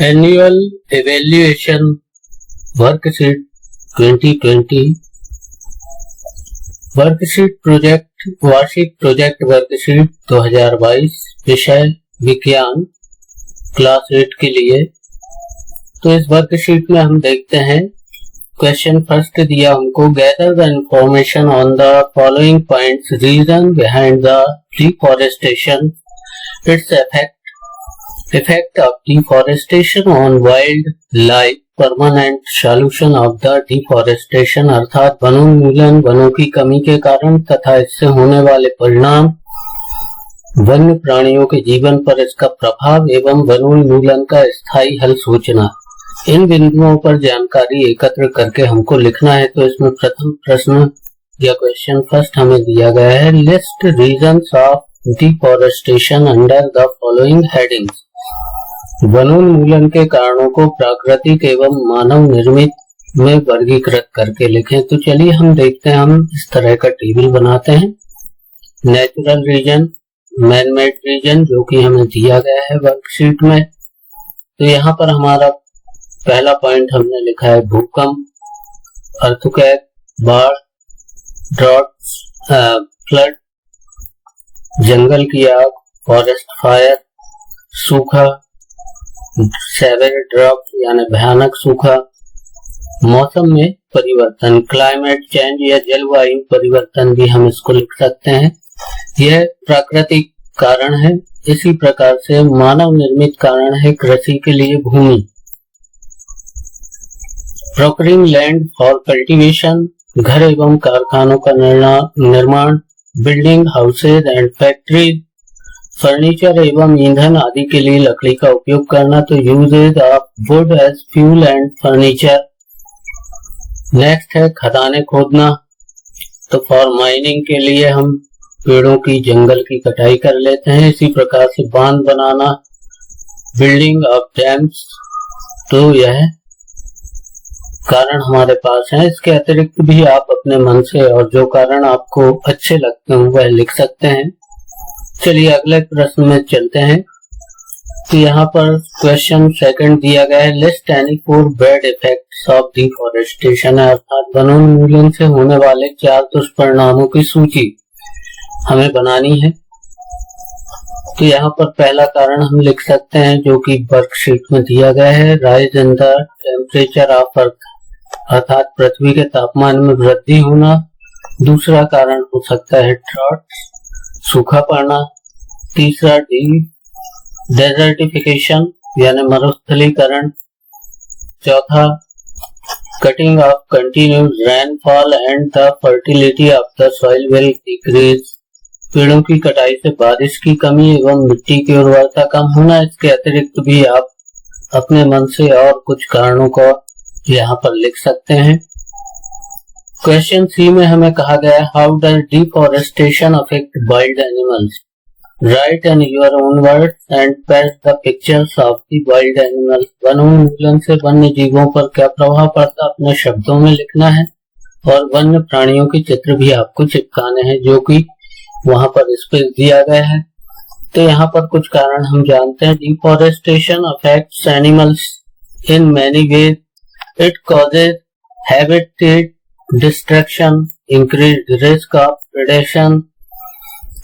Annual evaluation worksheet 2020 worksheet project वार्षिक project worksheet 2022 विषय विज्ञान क्लास 8 के लिए। तो इस वर्कशीट में हम देखते हैं क्वेश्चन फर्स्ट दिया हमको, gather the information on the following points, reason behind the deforestation, it's effect of deforestation on wildlife, permanent solution of the deforestation अर्थात वनोन्मूलन, वनों की कमी के कारण तथा इससे होने वाले परिणाम, वन्य प्राणियों के जीवन पर इसका प्रभाव एवं वनोन्मूलन का स्थायी हल सूचना। इन बिंदुओं पर जानकारी एकत्र करके हमको लिखना है। तो इसमें प्रथम प्रश्न या क्वेश्चन फर्स्ट हमें दिया गया है, list reasons of deforestation under the following headings. वनोन्मूलन के कारणों को प्राकृतिक एवं मानव निर्मित में वर्गीकृत करके लिखें। तो चलिए हम देखते हैं, हम इस तरह का टेबल बनाते हैं। Natural reason, man made reason जो कि हमें दिया गया है वर्कशीट में। तो यहाँ पर हमारा पहला पॉइंट हमने लिखा है भूकंप, अर्थक्वेक, बाढ़, ड्रॉट्स, फ्लड, जंगल की आग, फॉरेस्ट फायर, सूखा, सेवेयर ड्रॉप यानी भयानक सूखा, मौसम में परिवर्तन, क्लाइमेट चेंज या जलवायु परिवर्तन भी हम इसको लिख सकते हैं। यह प्राकृतिक कारण है। इसी प्रकार से मानव निर्मित कारण है कृषि के लिए भूमि, प्रोक्योरिंग लैंड फॉर कल्टीवेशन, घर एवं कारखानों का निर्माण, building houses and factories, furniture एवं ईंधन आदि के लिए लकड़ी का उपयोग करना। तो usages of wood as fuel and furniture. Next है खदानें खोदना। तो फॉर माइनिंग के लिए हम पेड़ों की, जंगल की कटाई कर लेते हैं। इसी प्रकार से बांध बनाना, बिल्डिंग ऑफ डैम्स। तो यह कारण हमारे पास है। इसके अतिरिक्त भी आप अपने मन से और जो कारण आपको अच्छे लगते हैं वह लिख सकते हैं। चलिए अगले प्रश्न में चलते हैं। तो यहाँ पर क्वेश्चन सेकंड दिया गया है, list any 4 bad effects of deforestation, अर्थात वनोन्मूलन से होने वाले 4 दुष्परिणामों की सूची हमें बनानी है। तो यहाँ पर पहला कारण हम लिख सकते हैं जो कि वर्कशीट में दिया गया है, rise in the temperature of earth, अर्थात पृथ्वी के तापमान में वृद्धि होना। दूसरा कारण हो सकता है ड्रॉट, सूखा पड़ना। तीसरा डेजर्टिफिकेशन यानी मरुस्थलीकरण। चौथा cutting of continuous rainfall and the fertility of the soil will decrease, पेड़ों की कटाई से बारिश की कमी एवं मिट्टी की उर्वरता कम होना। इसके अतिरिक्त भी आप अपने मन से और कुछ कारणों को यहाँ पर लिख सकते हैं। क्वेश्चन सी में हमें कहा गया है, how does deforestation affect wild animals, right in your own words and paste the pictures of the wild animals. वनोन्मूलन से वन्य जीवों पर क्या प्रभाव पड़ता है अपने शब्दों में लिखना है और वन्य प्राणियों के चित्र भी आपको चिपकाने हैं जो कि वहां पर स्पेस दिया गया है। तो यहाँ पर कुछ कारण हम जानते हैं। Deforestation affects animals in many ways, it causes habitat destruction, increased risk of predation,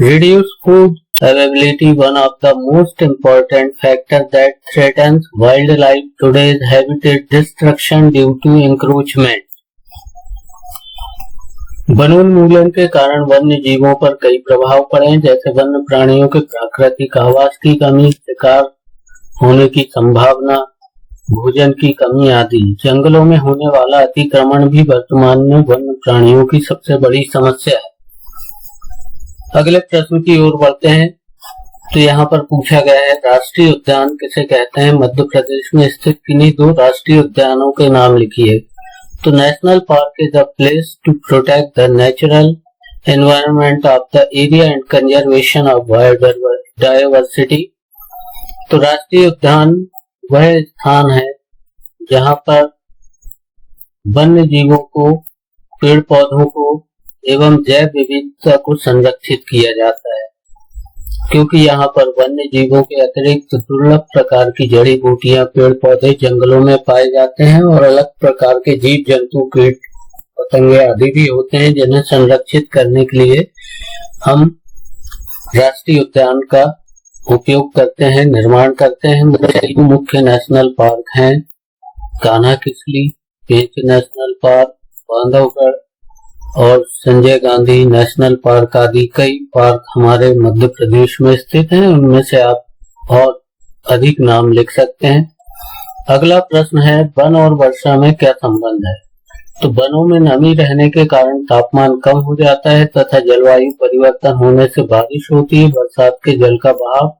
reduced food availability. One of the most important factors that threatens wildlife today is habitat destruction due to encroachment. वनोन्मूलन के कारण वन्य जीवों पर कई प्रभाव पड़े हैं, जैसे वन्य प्राणियों के प्राकृतिक आवास की कमी, शिकार होने की संभावना, भोजन की कमी आदि। जंगलों में होने वाला अतिक्रमण भी वर्तमान में वन्य प्राणियों की सबसे बड़ी समस्या है। अगले प्रश्न की ओर बढ़ते हैं। तो यहाँ पर पूछा गया है, राष्ट्रीय उद्यान किसे कहते हैं? मध्य प्रदेश में स्थित किन्हीं 2 राष्ट्रीय उद्यानों के नाम लिखिए। तो national park is a place to protect the natural environment of the area and conservation of biodiversity. तो राष्ट्रीय उद्यान वह स्थान है जहां पर वन्य जीवों को, पेड़ पौधों को एवं जैव विविधता को संरक्षित किया जाता है। क्योंकि यहाँ पर वन्य जीवों के अतिरिक्त दुर्लभ प्रकार की जड़ी बूटियां, पेड़ पौधे जंगलों में पाए जाते हैं और अलग प्रकार के जीव जंतु, कीट पतंगे आदि भी होते हैं, जिन्हें संरक्षित करने के लिए हम राष्ट्रीय उद्यान का उपयोग करते हैं, निर्माण करते हैं। मुख्य नेशनल पार्क हैं कान्हा-किसली, पेंच नेशनल पार्क, बांधवगढ़ और संजय गांधी नेशनल पार्क आदि कई पार्क हमारे मध्य प्रदेश में स्थित हैं। उनमें से आप और अधिक नाम लिख सकते हैं। अगला प्रश्न है, वन और वर्षा में क्या संबंध है? तो वनों में नमी रहने के कारण तापमान कम हो जाता है तथा जलवायु परिवर्तन होने से बारिश होती है। बरसात के जल का बहाव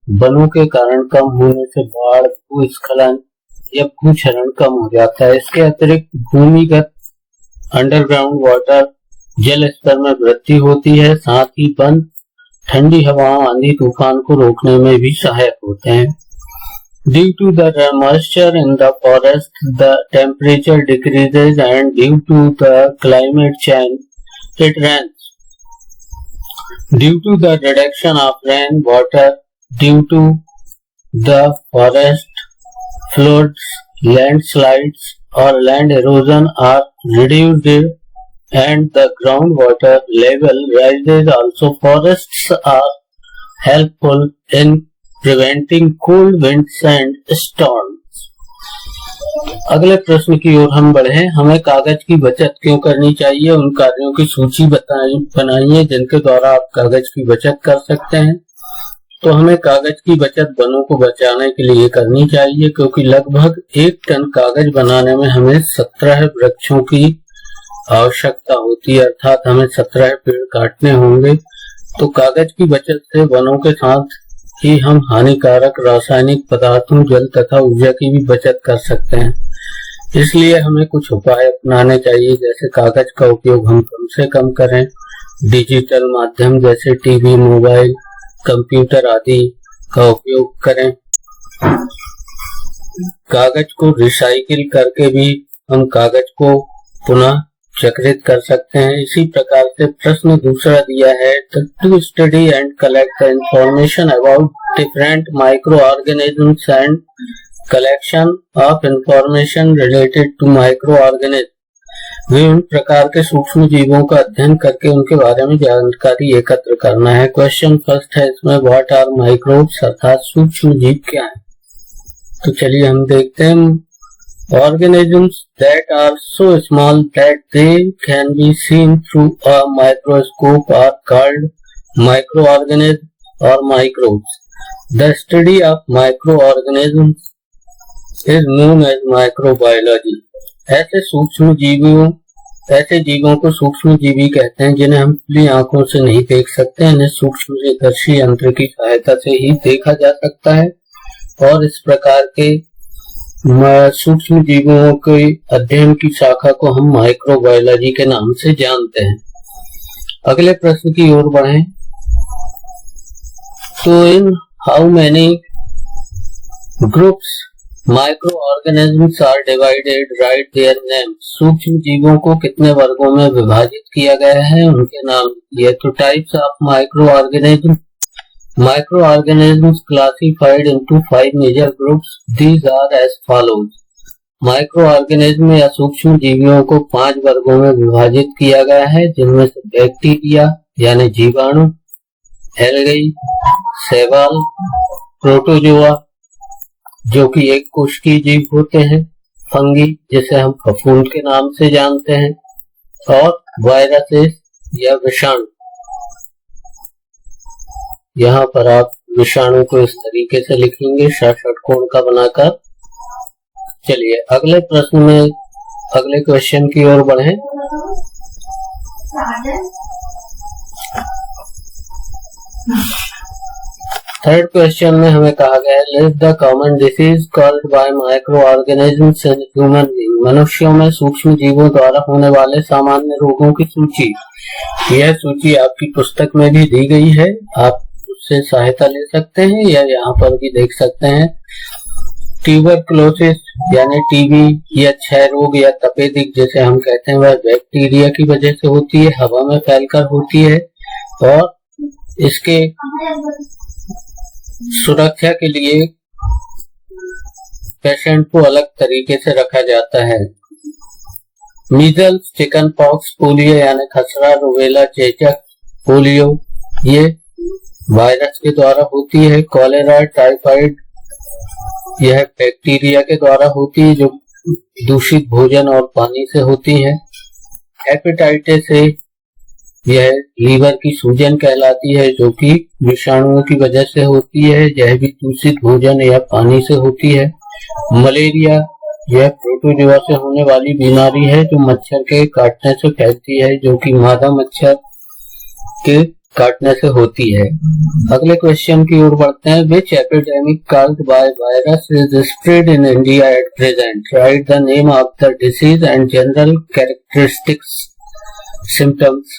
वनों के कारण कम होने से बाढ़, भूस्खलन या भूक्षरण कम हो जाता है। इसके अतिरिक्त भूमिगत अंडरग्राउंड वाटर जल स्तर में वृद्धि होती है। साथ ही वन ठंडी हवाओं, आंधी तूफान को रोकने में भी सहायक होते हैं। Due to the moisture in the forest, the temperature decreases, and due to the climate change, it rains. Due to the reduction of rainwater, due to the forest floods, landslides or land erosion are reduced and the groundwater level rises. Also, forests are helpful in preventing cold winds and storms. अगले प्रश्न की ओर हम बढ़े। हमें कागज की बचत क्यों करनी चाहिए? उन कार्यों की सूची बनाइए जिनके द्वारा आप कागज की बचत कर सकते हैं। तो हमें कागज की बचत वनों को बचाने के लिए करनी चाहिए, क्योंकि लगभग 1 टन कागज बनाने में हमें 17 वृक्षों की आवश्यकता होती है, अर्थात हमें 17 पेड़ काटने होंगे। तो कागज की बचत से वनों के साथ ही हम हानिकारक रासायनिक पदार्थों, जल तथा ऊर्जा की भी बचत कर सकते हैं। इसलिए हमें कुछ उपाय अपनाने चाहिए, जैसे कागज का उपयोग हम कम से कम करें, डिजिटल माध्यम जैसे टीवी, मोबाइल, कंप्यूटर आदि का उपयोग करें। कागज को रिसाइकिल करके भी हम कागज को पुनः चक्रित कर सकते हैं। इसी प्रकार से प्रश्न दूसरा दिया है, to study and collect information about different microorganisms and collection of information related to microorganism. विभिन्न प्रकार के सूक्ष्म जीवों का अध्ययन करके उनके बारे में जानकारी एकत्र करना है। क्वेश्चन फर्स्ट है इसमें, व्हाट आर माइक्रोब्स, अर्थात सूक्ष्म जीव क्या है? तो चलिए हम देखते हैं। Organisms that are so small that they can be seen through a microscope are called microorganisms or microbes. The study of microorganisms is known as microbiology. ऐसे जीवों को सूक्ष्म जीवी कहते हैं, जिन्हें हम खुली आंखों से नहीं देख सकते। इन्हें सूक्ष्मदर्शी यंत्र की सहायता से ही देखा जा सकता है और इस प्रकार के सूक्ष्म जीवों के अध्ययन की शाखा को हम माइक्रोबायोलॉजी के नाम से जानते हैं। अगले प्रश्न की ओर बढ़ें। तो in how many groups microorganisms are divided, write their name. सूक्ष्म जीवों को कितने वर्गों में विभाजित किया गया है, उनके नाम दिए। तो types of micro organism, Microorganisms classified into 5 major groups. These are as follows. Microorganism या सूक्ष्म जीवियों को 5 वर्गों में विभाजित किया गया है, जिनमें से बैक्टीरिया यानी जीवाणु, एल्गी, शैवाल, प्रोटोजोआ जो कि एक कोशिकीय जीव होते हैं, फंगी जिसे हम फफूंद के नाम से जानते हैं, और वायरसेस या विषाणु। यहाँ पर आप विषाणु को इस तरीके से लिखेंगे, षटकोण का बनाकर। चलिए अगले प्रश्न में अगले क्वेश्चन की ओर बढ़ें। थर्ड क्वेश्चन में हमें कहा गया है, list the common disease called by micro organisms in human being. मनुष्यों में सूक्ष्म जीवों द्वारा होने वाले सामान्य रोगों की सूची। यह सूची आपकी पुस्तक में भी दी गई है, आप उससे सहायता ले सकते हैं या यहाँ पर भी देख सकते हैं। ट्यूबरकुलोसिस यानी टीबी या क्षय रोग या तपेदिक जिसे हम कहते हैं, वह बैक्टीरिया की वजह से होती है, हवा में फैलकर होती है। और इसके सुरक्षा के लिए पेशेंट को अलग तरीके से रखा जाता है। मीजल्स, चिकन पॉक्स, पोलियो यानी खसरा, रूबेला, चेचक, पोलियो ये वायरस के द्वारा होती है। कॉलेरा, टाइफाइड यह बैक्टीरिया के द्वारा होती है जो दूषित भोजन और पानी से होती है। हेपेटाइटिस ए यह लीवर की सूजन कहलाती है जो कि विषाणुओं की वजह से होती है, यह भी दूषित भोजन या पानी से होती है। मलेरिया यह प्रोटोजोआ से होने वाली बीमारी है जो मच्छर के काटने से फैलती है, जो कि मादा मच्छर के काटने से होती है। अगले क्वेश्चन की ओर बढ़ते हैं। Which epidemic caused by virus is spread in India at present? Right the name of the disease and general characteristics symptoms.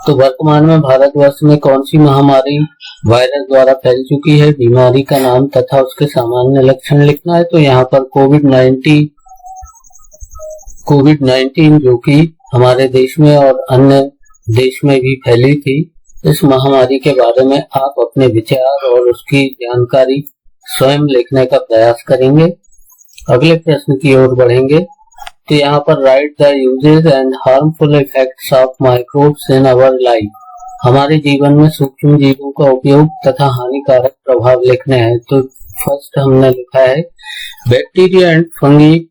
तो वर्तमान में भारतवर्ष में कौन सी महामारी वायरस द्वारा फैल चुकी है, बीमारी का नाम तथा उसके सामान्य लक्षण लिखना है। तो यहाँ पर कोविड-19 जो कि हमारे देश में और अन्य देश में भी फैली थी, इस महामारी के बारे में आप अपने विचार और उसकी जानकारी स्वयं लिखने का प्रयास करेंगे। अगले प्रश्न की ओर बढ़ेंगे। तो यहाँ पर write the usages and harmful effects of microbes in our life. हमारे जीवन में सूक्ष्म जीवों का उपयोग तथा हानिकारक प्रभाव लिखने हैं। तो फर्स्ट हमने लिखा है bacteria and fungi.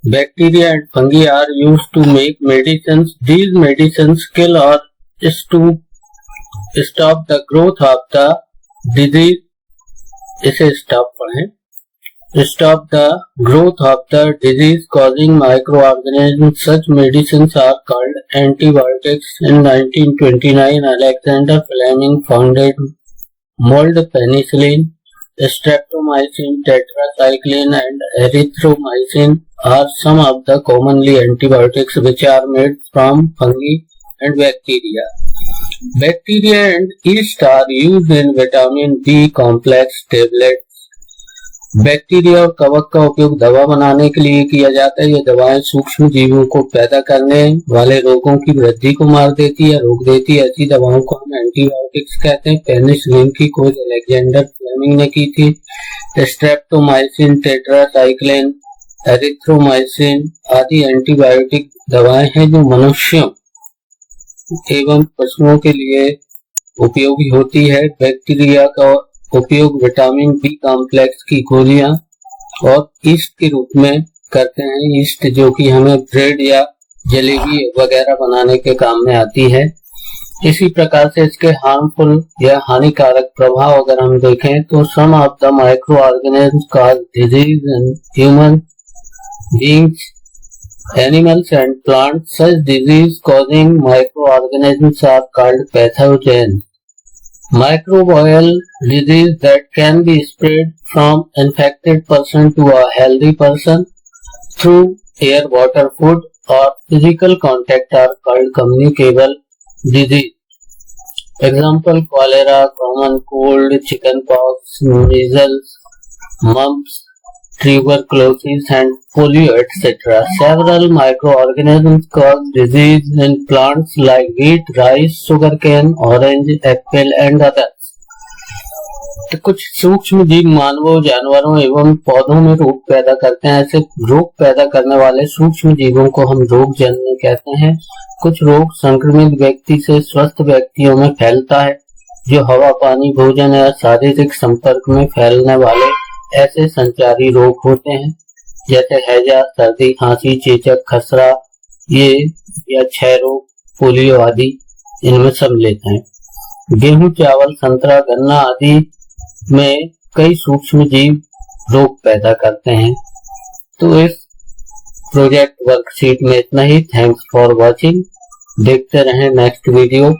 Bacteria and fungi are used to make medicines. These medicines kill or stop the growth of the disease. इसे stop पढ़ें। Stop the growth of the disease causing microorganisms. Such medicines are called antibiotics. In 1929, Alexander Fleming founded mold penicillin. Streptomycin, tetracycline and erythromycin are some of the commonly antibiotics which are made from fungi and bacteria. Bacteria and yeast are used in vitamin B complex tablets. Bacteria और कवक का उपयोग दवा बनाने के लिए किया जाता है। ये दवाएं सूक्ष्म जीवों को पैदा करने वाले रोगों की वृद्धि को मार देती है, रोक देती है। ऐसी दवाओं को हम एंटीबायोटिक्स कहते हैं। पेनिसिलिन की खोज अलेक्जेंडर फ्लेमिंग ने की थी। स्ट्रेप्टोमाइसिन, टेट्रासाइक्लिन, एरिथ्रोमाइसिन आदि एंटीबायोटिक दवाएं हैं जो मनुष्यों एवं पशुओं के लिए उपयोगी होती है। बैक्टीरिया का उपयोग विटामिन बी कॉम्प्लेक्स की गोलियां और ईस्ट के रूप में करते हैं। ईस्ट जो कि हमें ब्रेड या जलेबी वगैरह बनाने के काम में आती है। इसी प्रकार से इसके हार्मफुल या हानिकारक प्रभाव अगर हम देखें तो some of the microorganism cause disease in human beings, animals and plants. Such disease causing microorganisms are called pathogen. Microbial disease that can be spread from infected person to a healthy person through air, water, food or physical contact are called communicable disease. Example: cholera, common cold, chickenpox, measles, mumps, tuberculosis and polio, etc. Several microorganisms cause disease in plants like wheat, rice, sugarcane, orange, apple and others. तो कुछ सूक्ष्म जीव मानवों, जानवरों एवं पौधों में रोग पैदा करते हैं। ऐसे रोग पैदा करने वाले सूक्ष्म जीवों को हम रोगजन्य कहते हैं। कुछ रोग संक्रमित व्यक्ति से स्वस्थ व्यक्तियों में फैलता है, जो हवा, पानी, भोजन या शारीरिक संपर्क में फैलने वाले ऐसे संचारी रोग होते हैं, जैसे हैजा, सर्दी, खांसी, चेचक, खसरा ये या क्षय रोग, पोलियो आदि इनमें सम्मिलित हैं। गेहूं, चावल, संतरा, गन्ना आदि में कई सूक्ष्म जीव रोग पैदा करते हैं। तो इस प्रोजेक्ट वर्कशीट में इतना ही। Thanks for watching. देखते रहें नेक्स्ट वीडियो।